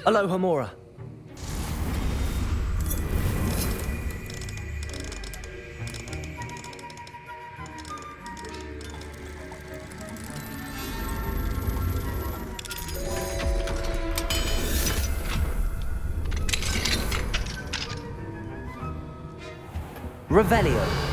Aloha Mora. Revelio.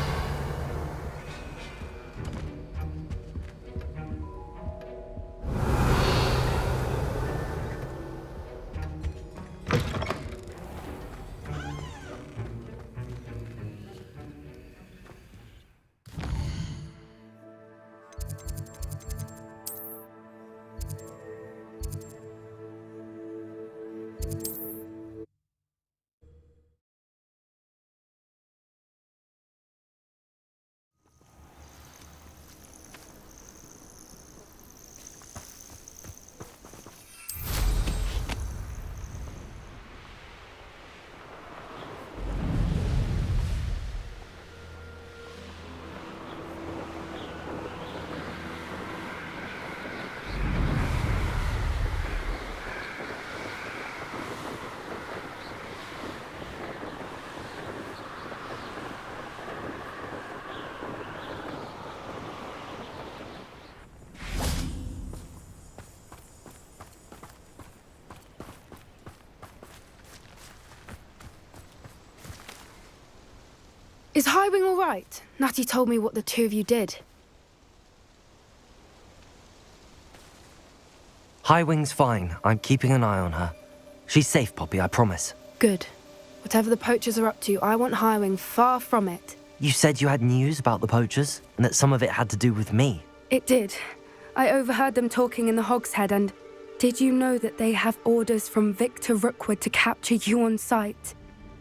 Is Highwing all right? Natty told me what the two of you did. Highwing's fine. I'm keeping an eye on her. She's safe, Poppy, I promise. Good. Whatever the poachers are up to, I want Highwing far from it. You said you had news about the poachers, and that some of it had to do with me. It did. I overheard them talking in the Hogshead, and did you know that they have orders from Victor Rookwood to capture you on sight?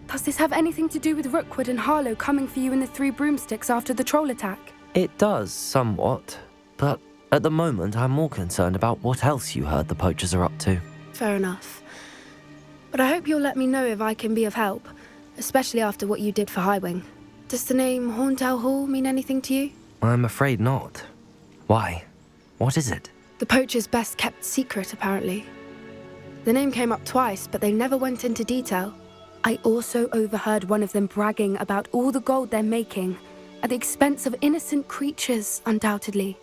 Does this have anything to do with Rookwood and Harlow coming for you in the Three Broomsticks after the troll attack? It does, somewhat. But at the moment, I'm more concerned about what else you heard the poachers are up to. Fair enough. But I hope you'll let me know if I can be of help, especially after what you did for Highwing. Does the name Horntail Hall mean anything to you? I'm afraid not. Why? What is it? The poachers' best kept secret, apparently. The name came up twice, but they never went into detail. I also overheard one of them bragging about all the gold they're making, at the expense of innocent creatures, undoubtedly.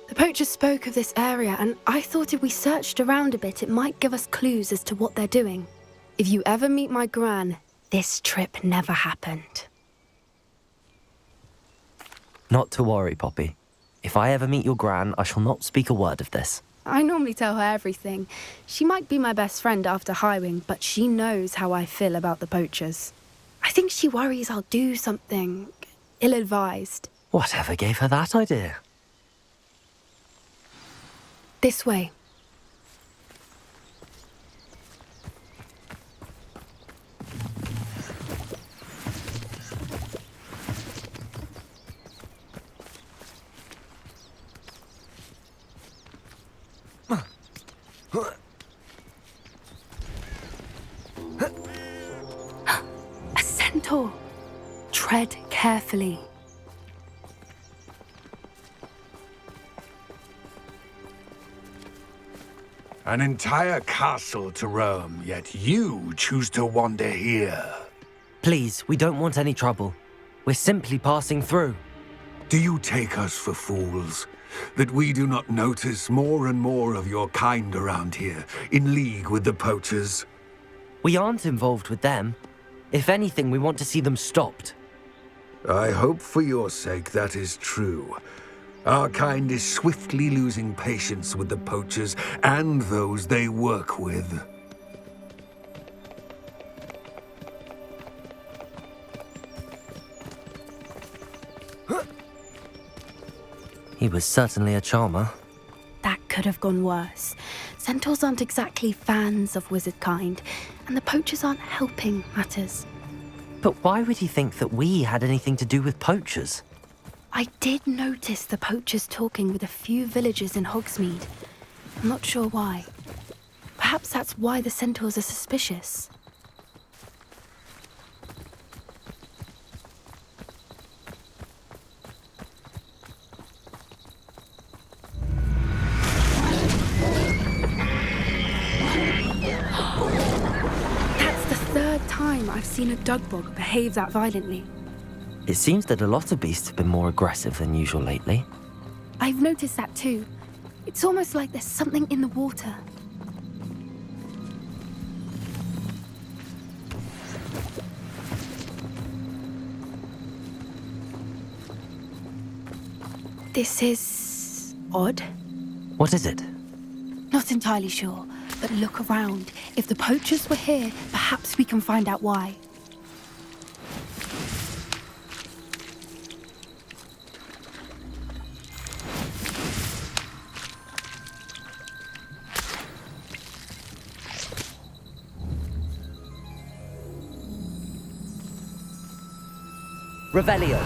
The poachers spoke of this area, and I thought if we searched around a bit, it might give us clues as to what they're doing. If you ever meet my gran, this trip never happened. Not to worry, Poppy. If I ever meet your gran, I shall not speak a word of this. I normally tell her everything. She might be my best friend after Highwing, but she knows how I feel about the poachers. I think she worries I'll do something ill-advised. Whatever gave her that idea? This way. A centaur. Tread carefully. An entire castle to roam, yet you choose to wander here. Please, we don't want any trouble. We're simply passing through. Do you take us for fools? That we do not notice more and more of your kind around here, in league with the poachers? We aren't involved with them. If anything, we want to see them stopped. I hope for your sake that is true. Our kind is swiftly losing patience with the poachers and those they work with. He was certainly a charmer. That could have gone worse. Centaurs aren't exactly fans of wizard kind, and the poachers aren't helping matters. But why would he think that we had anything to do with poachers? I did notice the poachers talking with a few villagers in Hogsmeade. I'm not sure why. Perhaps that's why the centaurs are suspicious. seen a dugbog behave that violently. It seems that a lot of beasts have been more aggressive than usual lately. I've noticed that too. It's almost like there's something in the water. This is odd. What is it? Not entirely sure, but look around. If the poachers were here, perhaps we can find out why. Revelio.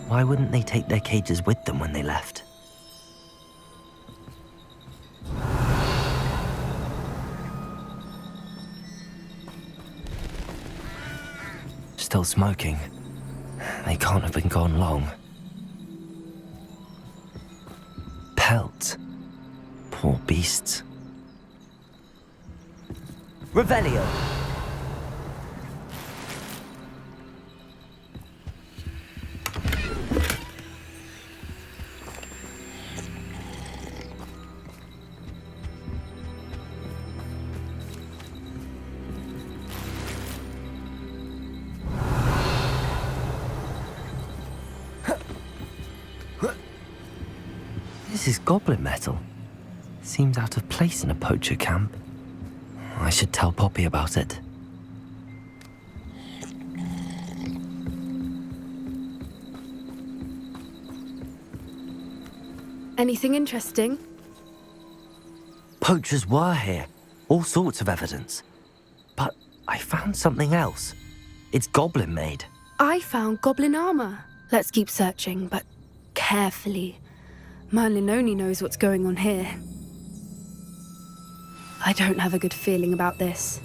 Why wouldn't they take their cages with them when they left? Still smoking. They can't have been gone long. Pelts. Poor beasts. Revelio! This is goblin metal. Seems out of place in a poacher camp. I should tell Poppy about it. Anything interesting? Poachers were here. All sorts of evidence. But I found something else. It's goblin made. I found goblin armor. Let's keep searching, but carefully. Merlin only knows what's going on here. I don't have a good feeling about this.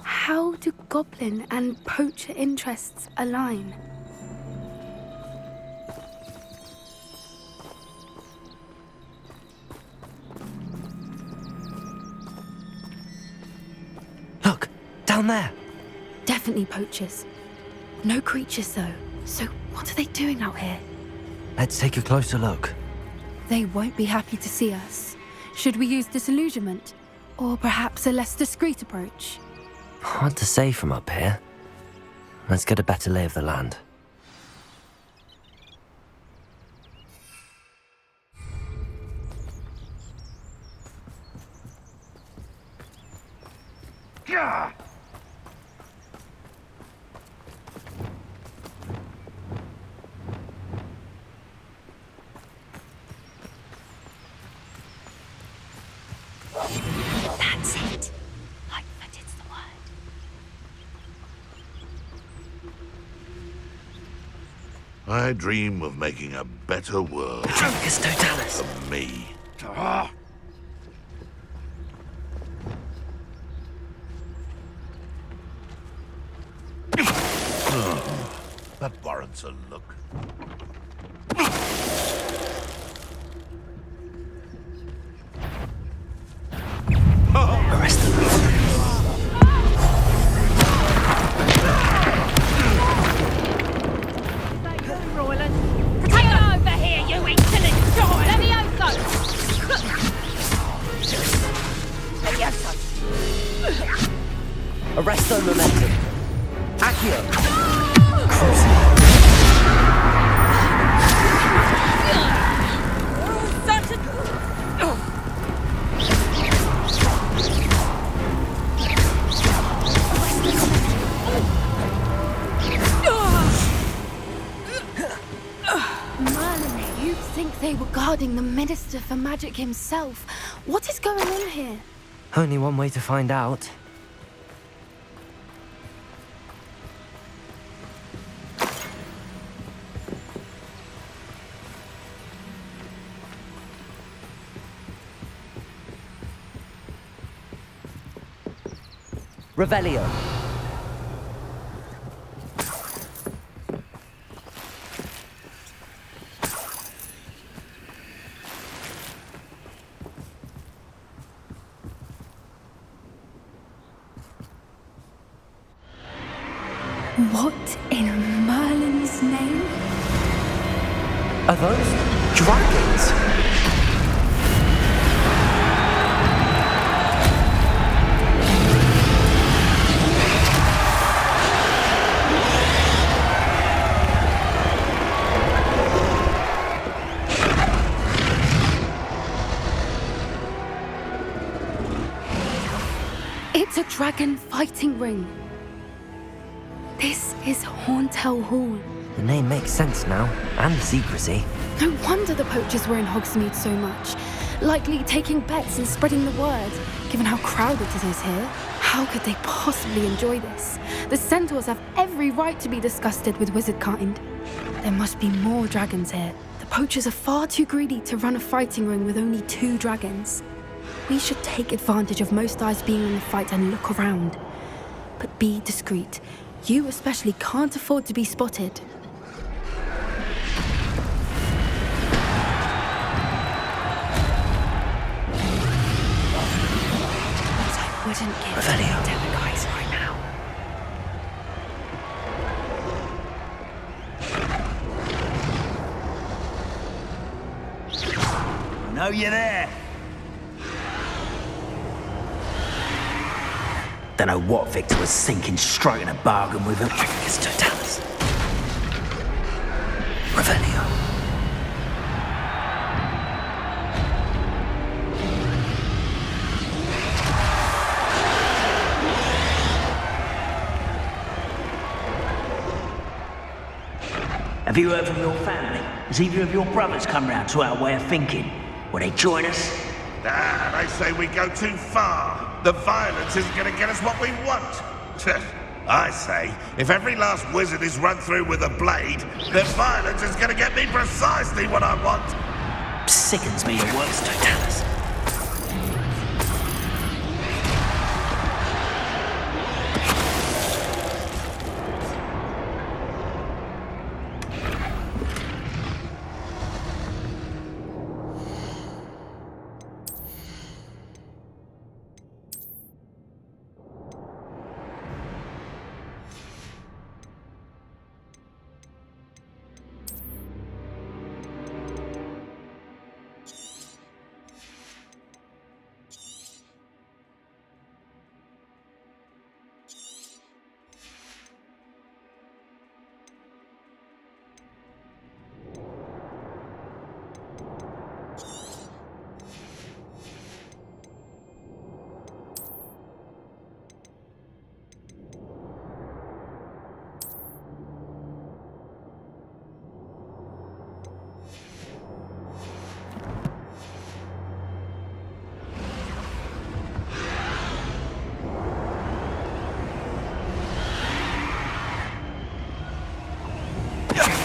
How do goblin and poacher interests align? Look, down there. Definitely poachers. No creatures though. So what are they doing out here? Let's take a closer look. They won't be happy to see us. Should we use disillusionment? Or perhaps a less discreet approach? Hard to say from up here. Let's get a better lay of the land. Gah! That's it. Like that is the word. I dream of making a better world Druncus totalis. for me. That warrants a look. Arrest them. Take it over here, you insolent dog! Levioso! Levioso! Arresto momentum. Accio. Merlin, you'd think they were guarding the Minister for Magic himself. What is going on here? Only one way to find out. Revelio. What in Merlin's name? Are those dragons? It's a dragon fighting ring. This is Horntail Hall. The name makes sense now, and the secrecy. No wonder the poachers were in Hogsmeade so much. Likely taking bets and spreading the word, given how crowded it is here. How could they possibly enjoy this? The centaurs have every right to be disgusted with wizard kind. There must be more dragons here. The poachers are far too greedy to run a fighting ring with only 2 dragons. We should take advantage of most eyes being in the fight and look around. But be discreet. You especially can't afford to be spotted. I wouldn't give Revelio. to the guys right now. I know you're there. Don't know what Victor was thinking, striking a bargain with him. It's Totalis. Revelio. Have you heard from your family? Has either of your brothers come round to our way of thinking? Will they join us? They say we go too far. The violence isn't going to get us what we want. I say, if every last wizard is run through with a blade, then violence is going to get me precisely what I want. Sickens me your words, Totalis.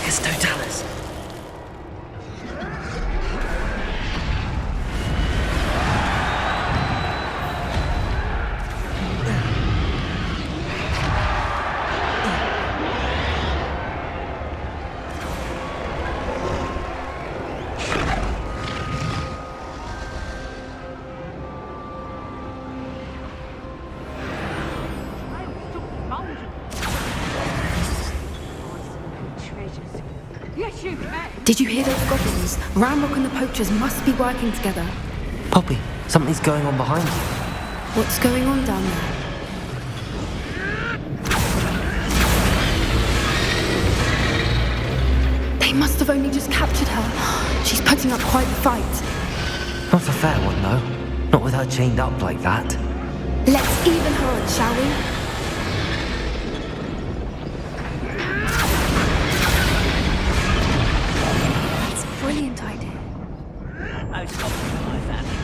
It's Totalis. Yes, you can. Did you hear those goblins? Ramrock and the poachers must be working together. Poppy, something's going on behind you. What's going on down there? They must have only just captured her. She's putting up quite the fight. Not a fair one, though. Not with her chained up like that. Let's even her on, shall we? That's a brilliant idea. Most copies of my family.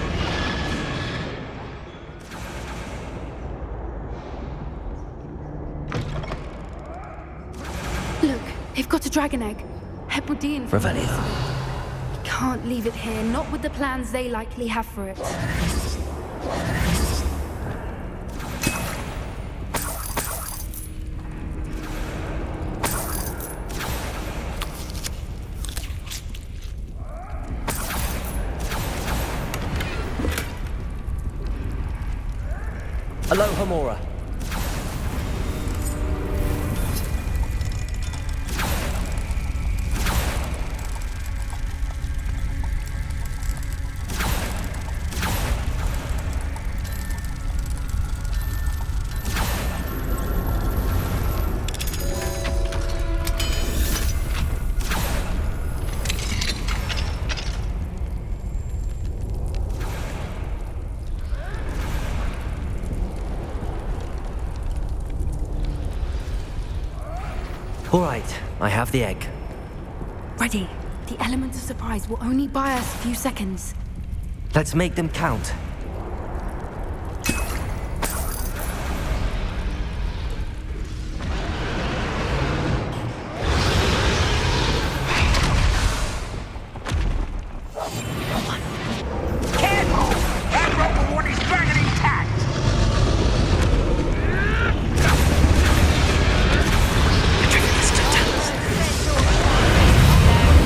Look, they've got a dragon egg. Hebridean. Revelio. Can't leave it here, not with the plans they likely have for it. Aloha, Mora. All right, I have the egg. Ready. The element of surprise will only buy us a few seconds. Let's make them count. Careful! That rope will want his dragon intact!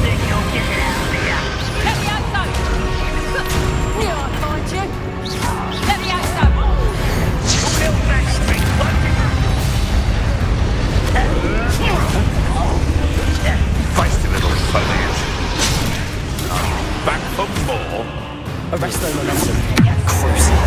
Think you'll get it out of here? Let me out, son! Knew I'd find you! Let me out, son! Your little back street, Feisty little foliage. Back for more. Arrest their momentum. Crucial.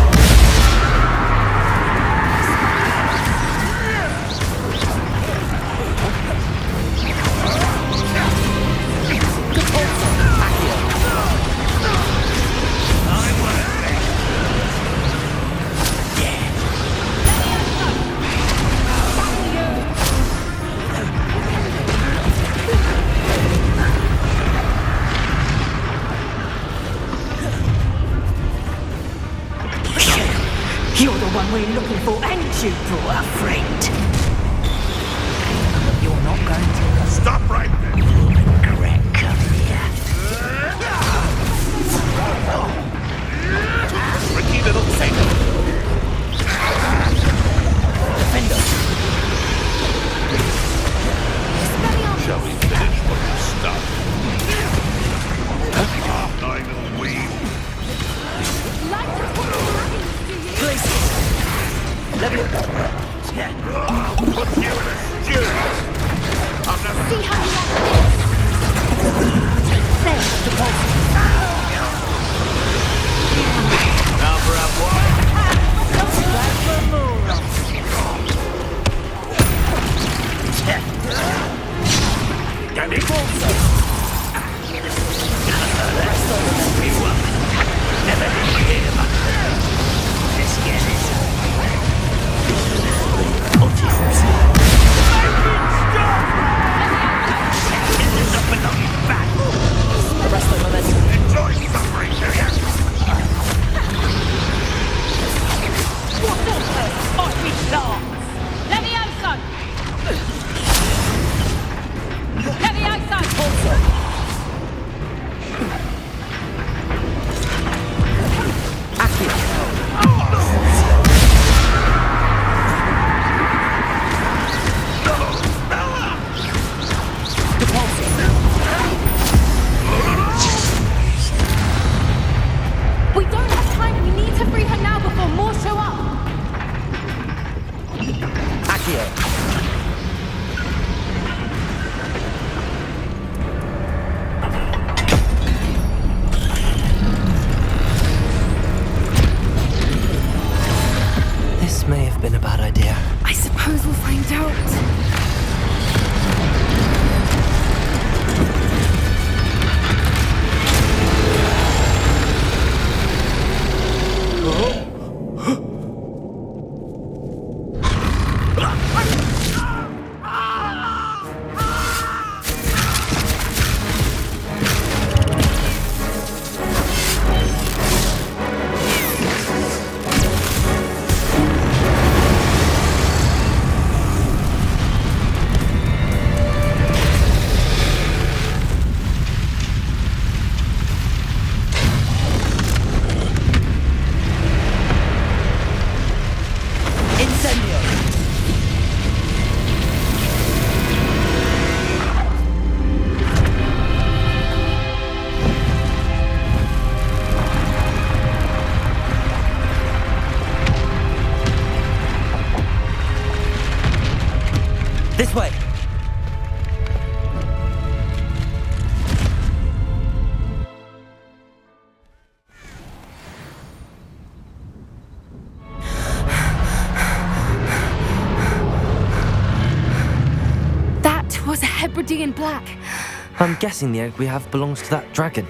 You're the one we're looking for, and you brought a friend. You're not going to Stop right there. regret coming here. Tricky little thing. Defender. Shall we finish what you started? Idle weave. Put you in a stew. I'm not See how you like this? There's the boss. now for a walk. Get it? Never did hear much. Let's get it. Up and on his back. Enjoy suffering, do you? What on earth? I'd be sharp! Let me out, son! Let me out, son! We don't have time. We need to free her now before more show up. Accio. This may have been a bad idea. I suppose we'll find out. This way. That was a Hebridean black. I'm guessing the egg we have belongs to that dragon.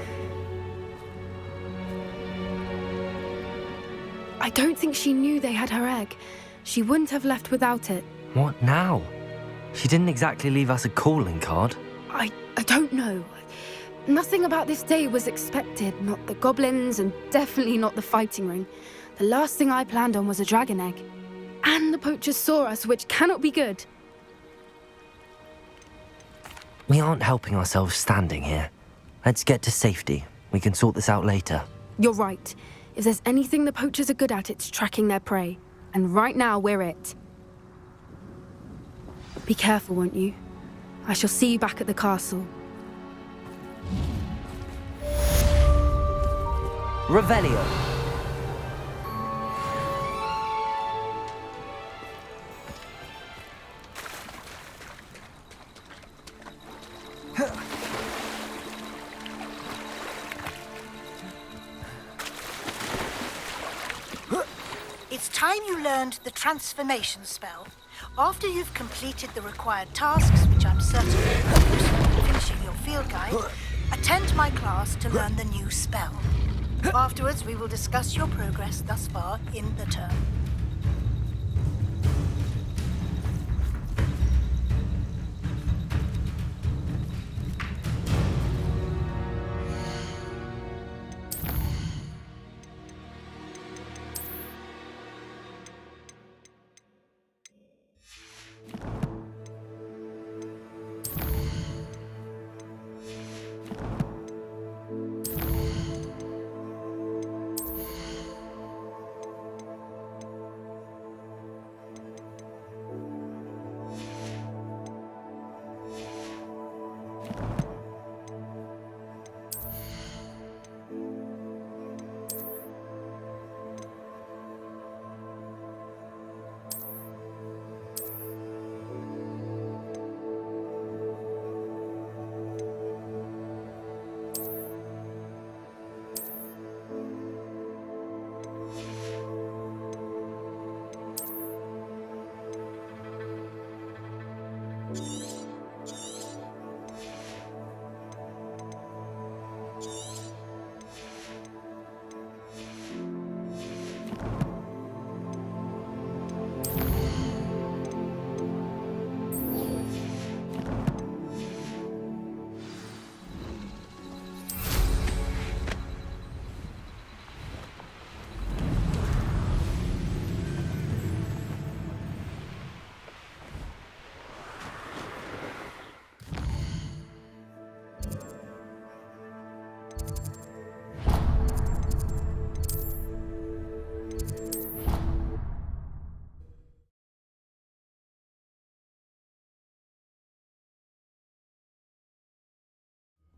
I don't think she knew they had her egg. She wouldn't have left without it. What now? She didn't exactly leave us a calling card. I don't know. Nothing about this day was expected. Not the goblins, and definitely not the fighting ring. The last thing I planned on was a dragon egg. And the poachers saw us, which cannot be good. We aren't helping ourselves standing here. Let's get to safety. We can sort this out later. You're right. If there's anything the poachers are good at, it's tracking their prey. And right now, we're it. Be careful, won't you? I shall see you back at the castle. Revelio. It's time you learned the transformation spell. After you've completed the required tasks, which I'm certain will be useful in finishing your field guide, attend my class to learn the new spell. Afterwards, we will discuss your progress thus far in the term.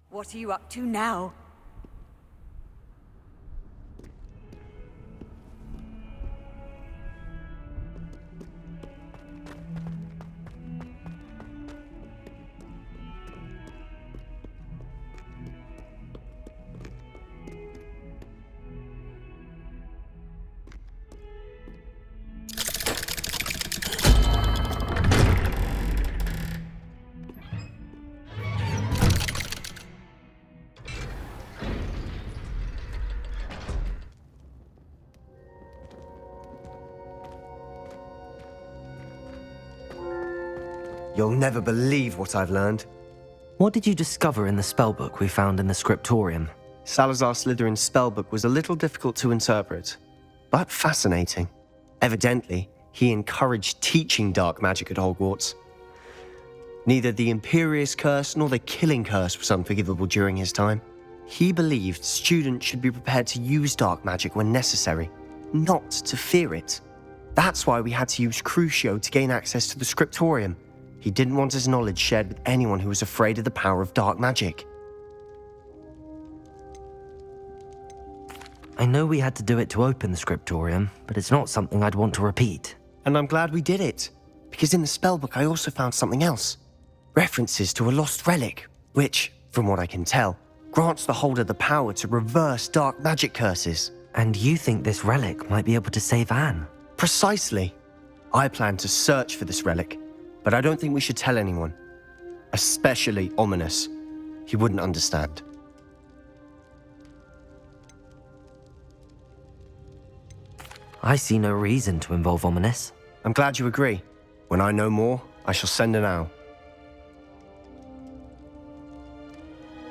What are you up to now? You'll never believe what I've learned. What did you discover in the spellbook we found in the scriptorium? Salazar Slytherin's spellbook was a little difficult to interpret, but fascinating. Evidently, he encouraged teaching dark magic at Hogwarts. Neither the Imperious Curse nor the Killing Curse was unforgivable during his time. He believed students should be prepared to use dark magic when necessary, not to fear it. That's why we had to use Crucio to gain access to the scriptorium. He didn't want his knowledge shared with anyone who was afraid of the power of dark magic. I know we had to do it to open the scriptorium, but it's not something I'd want to repeat. And I'm glad we did it, because in the spellbook I also found something else. References to a lost relic, which, from what I can tell, grants the holder the power to reverse dark magic curses. And you think this relic might be able to save Anne? Precisely. I plan to search for this relic, but I don't think we should tell anyone. Especially Ominous. He wouldn't understand. I see no reason to involve Ominous. I'm glad you agree. When I know more, I shall send her now.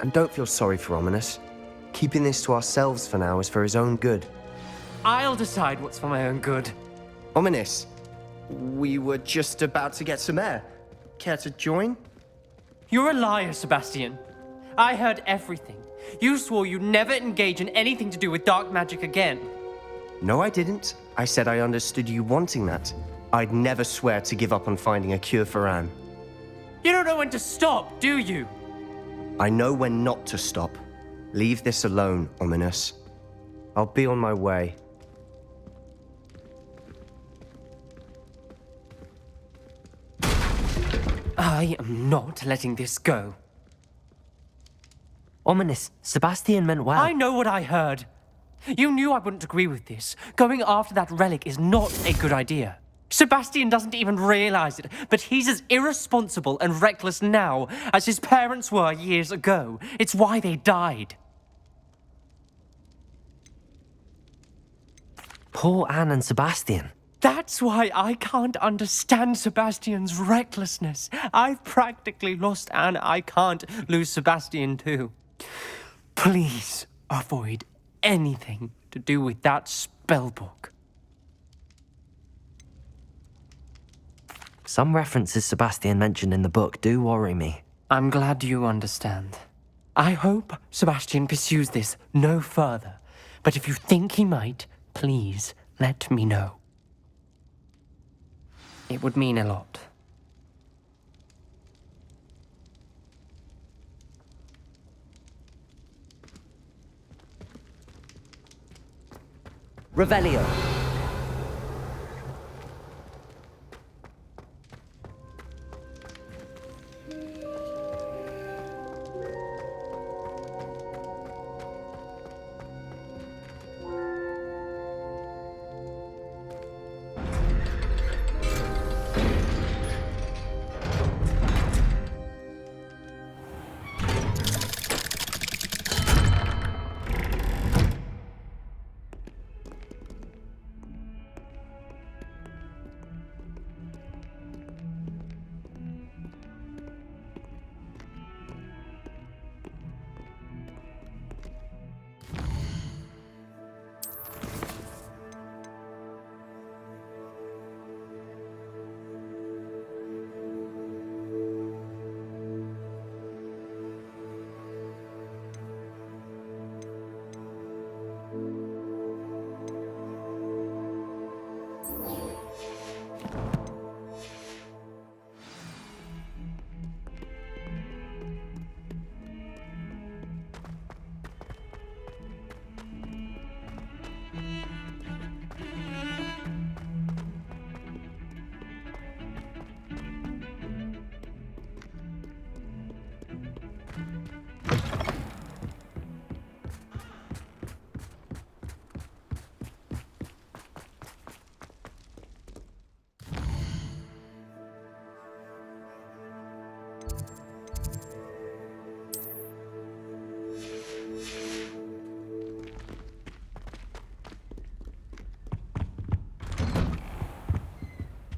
And don't feel sorry for Ominous. Keeping this to ourselves for now is for his own good. I'll decide what's for my own good. Ominous, we were just about to get some air. Care to join? You're a liar, Sebastian. I heard everything. You swore you'd never engage in anything to do with dark magic again. No, I didn't. I said I understood you wanting that. I'd never swear to give up on finding a cure for Anne. You don't know when to stop, do you? I know when not to stop. Leave this alone, Ominous. I'll be on my way. I am not letting this go. Ominous, Sebastian meant well. I know what I heard. You knew I wouldn't agree with this. Going after that relic is not a good idea. Sebastian doesn't even realize it, but he's as irresponsible and reckless now as his parents were years ago. It's why they died. Poor Anne and Sebastian. That's why I can't understand Sebastian's recklessness. I've practically lost Anne. I can't lose Sebastian too. Please avoid anything to do with that spellbook. Some references Sebastian mentioned in the book do worry me. I'm glad you understand. I hope Sebastian pursues this no further, but if you think he might, please let me know. It would mean a lot. Revelio.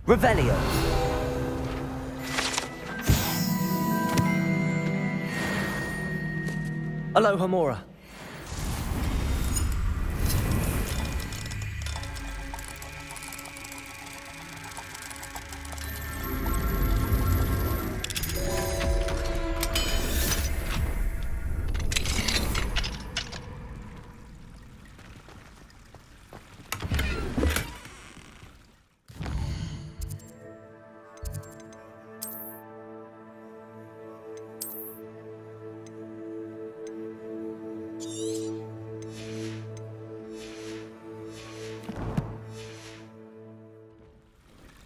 Revelio. Aloha Mora.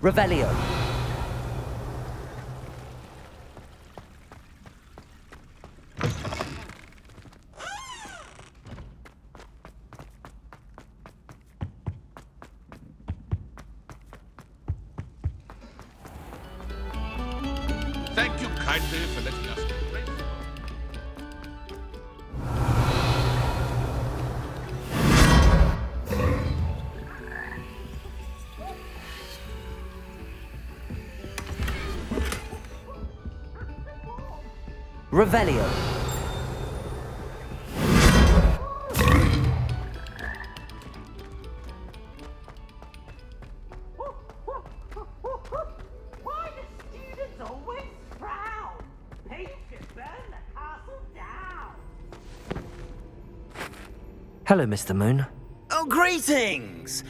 Revelio. Thank you kindly for letting us. Revelio. Why do students always frown? They can burn the castle down. Hello, Mr. Moon. Oh, greetings!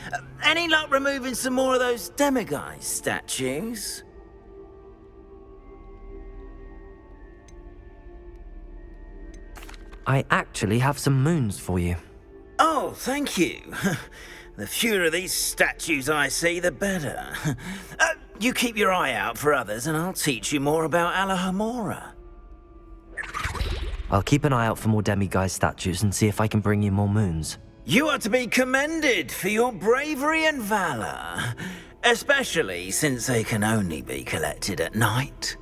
Any luck removing some more of those demiguise statues? I actually have some moons for you. Oh, thank you. The fewer of these statues I see, the better. You keep your eye out for others, and I'll teach you more about Alahamora. I'll keep an eye out for more demiguise statues and see if I can bring you more moons. You are to be commended for your bravery and valor, especially since they can only be collected at night.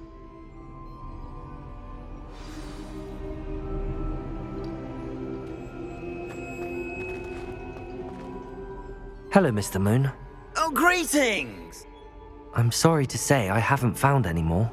Hello, Mr. Moon. Oh, greetings! I'm sorry to say I haven't found any more.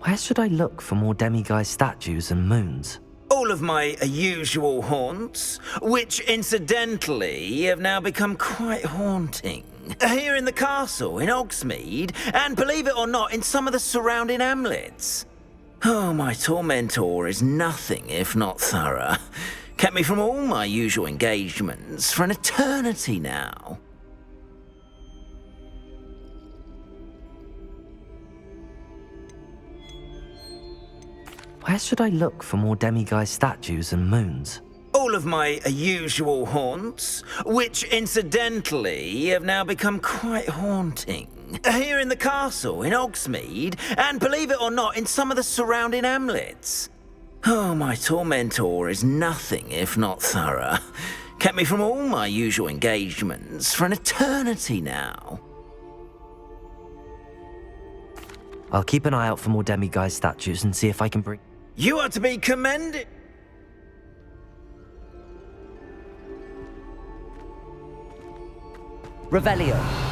Where should I look for more demiguise statues and moons? All of my usual haunts, which incidentally have now become quite haunting. Here in the castle, in Hogsmeade, and believe it or not, in some of the surrounding hamlets. Oh, my tormentor is nothing if not thorough. Kept me from all my usual engagements for an eternity now. Where should I look for more demiguise statues and moons? All of my usual haunts, which incidentally have now become quite haunting. Here in the castle, in Hogsmeade, and believe it or not, in some of the surrounding hamlets. Oh, my tormentor is nothing if not thorough. Kept me from all my usual engagements for an eternity now. I'll keep an eye out for more demiguise statues and see if I can bring... You are to be commended. Revelio.